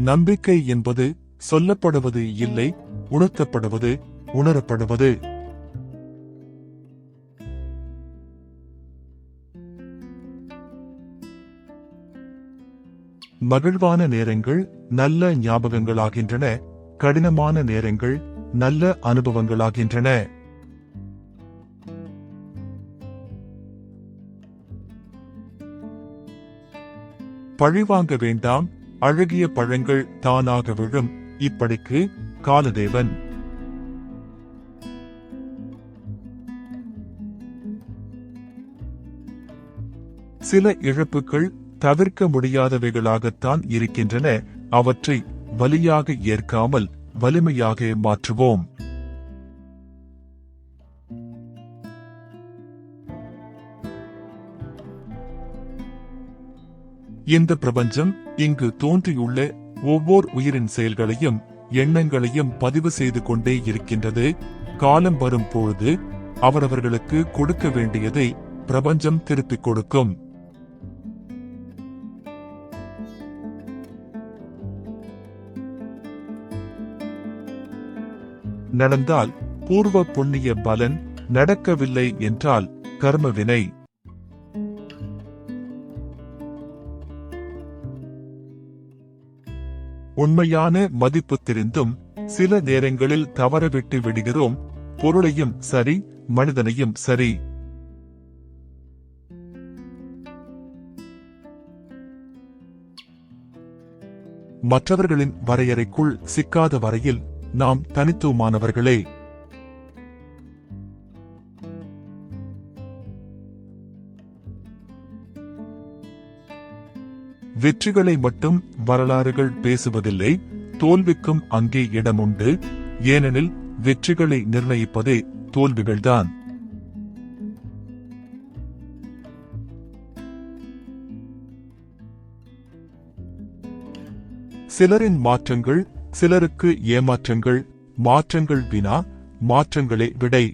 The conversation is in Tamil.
நம்பிக்கை என்பது சொல்லப்படுவது இல்லை, உணர்த்தப்படுவது, உணரப்படுவது. மகிழ்வான நேரங்கள் நல்ல ஞாபகங்களாகின்றன, கடினமான நேரங்கள் நல்ல அனுபவங்களாகின்றன. பழிவாங்க வேண்டாம், அழகிய பழங்கள் தானாக விழும். இப்படிக்கு காலதேவன். சில இழப்புகள் தவிர்க்க முடியாதவைகளாகத்தான் இருக்கின்றன. அவற்றை வலியாக ஏற்காமல் வலிமையாக மாற்றுவோம். இந்த பிரபஞ்சம் இங்கு தோன்றியுள்ள ஒவ்வொரு உயிரின் செயல்களையும் எண்ணங்களையும் பதிவு செய்து கொண்டே இருக்கின்றது. காலம் வரும் பொழுது அவரவர்களுக்கு கொடுக்க வேண்டியதை பிரபஞ்சம் திருப்பிக் கொடுக்கும். நடந்தால் பூர்வ புண்ணிய பலன், நடக்கவில்லை என்றால் கர்மவினை. உண்மையான மதிப்பு தெரிந்தும் சில நேரங்களில் தவறவிட்டு விடுகிறோம். பொருளையும் சரி, மனிதனையும் சரி. மற்றவர்களின் வரையறைக்குள் சிக்காத வரையில் நாம் தனித்துவமானவர்களே. வெற்றிகளை மட்டும் வரலாறுகள் பேசுவதில்லை, தோல்விக்கும் அங்கே இடமுண்டு. ஏனெனில் வெற்றிகளை நிர்ணயிப்பதே தோல்விகள்தான். சிலரின் மாற்றங்கள் சிலருக்கு ஏமாற்றங்கள். மாற்றங்கள் வினா, மாற்றங்களே விடை.